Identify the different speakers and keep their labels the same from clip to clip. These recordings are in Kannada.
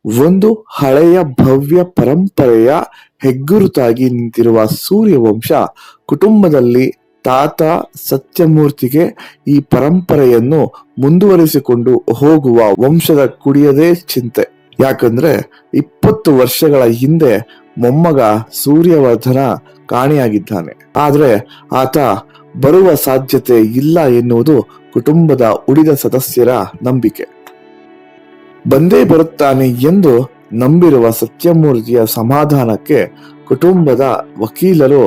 Speaker 1: ಒಂದು ಹಳೆಯ ಭವ್ಯ ಪರಂಪರೆಯ ಹೆಗ್ಗುರುತಾಗಿ ನಿಂತಿರುವ ಸೂರ್ಯವಂಶ ಕುಟುಂಬದಲ್ಲಿ ತಾತ ಸತ್ಯಮೂರ್ತಿಗೆ ಈ ಪರಂಪರೆಯನ್ನು ಮುಂದುವರಿಸಿಕೊಂಡು ಹೋಗುವ ವಂಶದ ಕುಡಿಯದೇ ಚಿಂತೆ. ಯಾಕಂದ್ರೆ 20 ವರ್ಷಗಳ ಹಿಂದೆ ಮೊಮ್ಮಗ ಸೂರ್ಯವರ್ಧನ ಕಾಣೆಯಾಗಿದ್ದಾನೆ. ಆದ್ರೆ ಆತ ಬರುವ ಸಾಧ್ಯತೆ ಇಲ್ಲ ಎನ್ನುವುದು ಕುಟುಂಬದ ಉಳಿದ ಸದಸ್ಯರ ನಂಬಿಕೆ. ಬಂದೇ ಬರುತ್ತಾನೆ ಎಂದು ನಂಬಿರುವ ಸತ್ಯಮೂರ್ತಿಯ ಸಮಾಧಾನಕ್ಕೆ ಕುಟುಂಬದ ವಕೀಲರು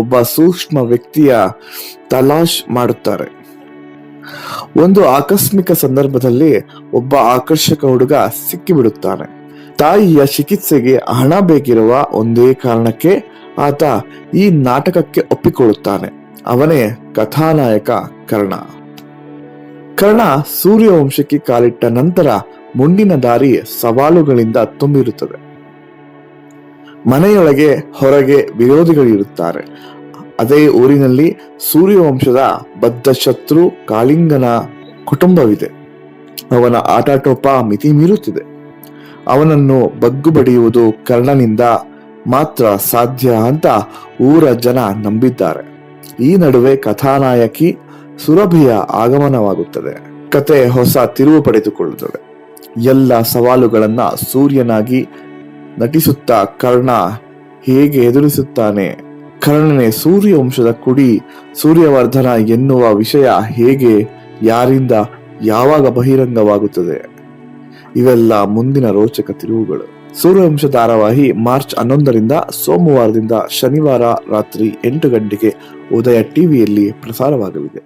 Speaker 1: ಒಬ್ಬ ಸೂಕ್ಷ್ಮ ವ್ಯಕ್ತಿಯ ತಲಾಶ್ ಮಾಡುತ್ತಾರೆ. ಒಂದು ಆಕಸ್ಮಿಕ ಸಂದರ್ಭದಲ್ಲಿ ಒಬ್ಬ ಆಕರ್ಷಕ ಹುಡುಗ ಸಿಕ್ಕಿಬಿಡುತ್ತಾನೆ. ತಾಯಿಯ ಚಿಕಿತ್ಸೆಗೆ ಹಣ ಬೇಕಿರುವ ಒಂದೇ ಕಾರಣಕ್ಕೆ ಆತ ಈ ನಾಟಕಕ್ಕೆ ಒಪ್ಪಿಕೊಳ್ಳುತ್ತಾನೆ. ಅವನೇ ಕಥಾನಾಯಕ ಕರ್ಣ. ಕರ್ಣ ಸೂರ್ಯವಂಶಕ್ಕೆ ಕಾಲಿಟ್ಟ ನಂತರ ಮುಂದಿನ ದಾರಿ ಸವಾಲುಗಳಿಂದ ತುಂಬಿರುತ್ತದೆ. ಮನೆಯೊಳಗೆ ಹೊರಗೆ ವಿರೋಧಿಗಳಿರುತ್ತಾರೆ. ಅದೇ ಊರಿನಲ್ಲಿ ಸೂರ್ಯವಂಶದ ಬದ್ಧ ಶತ್ರು ಕಾಳಿಂಗನ ಕುಟುಂಬವಿದೆ. ಅವನ ಆಟಾಟೋಪ ಮಿತಿ ಮೀರುತ್ತಿದೆ. ಅವನನ್ನು ಬಗ್ಗು ಬಡಿಯುವುದು ಕರ್ಣನಿಂದ ಮಾತ್ರ ಸಾಧ್ಯ ಅಂತ ಊರ ಜನ ನಂಬಿದ್ದಾರೆ. ಈ ನಡುವೆ ಕಥಾನಾಯಕಿ ಸುರಭಿಯ ಆಗಮನವಾಗುತ್ತದೆ. ಕತೆ ಹೊಸ ತಿರುವು ಪಡೆದುಕೊಳ್ಳುತ್ತದೆ. ಎಲ್ಲ ಸವಾಲುಗಳನ್ನ ಸೂರ್ಯನಾಗಿ ನಟಿಸುತ್ತಾ ಕರ್ಣ ಹೇಗೆ ಎದುರಿಸುತ್ತಾನೆ, ಕರ್ಣನೇ ಸೂರ್ಯವಂಶದ ಕುಡಿ ಸೂರ್ಯವರ್ಧನ ಎನ್ನುವ ವಿಷಯ ಹೇಗೆ, ಯಾರಿಂದ, ಯಾವಾಗ ಬಹಿರಂಗವಾಗುತ್ತದೆ, ಇವೆಲ್ಲ ಮುಂದಿನ ರೋಚಕ ತಿರುವುಗಳು. ಸೂರ್ಯವಂಶ ಧಾರಾವಾಹಿ ಮಾರ್ಚ್ 11ರಿಂದ ಸೋಮವಾರದಿಂದ ಶನಿವಾರ ರಾತ್ರಿ 8 ಗಂಟೆಗೆ ಉದಯ ಟಿವಿಯಲ್ಲಿ ಪ್ರಸಾರವಾಗಲಿದೆ.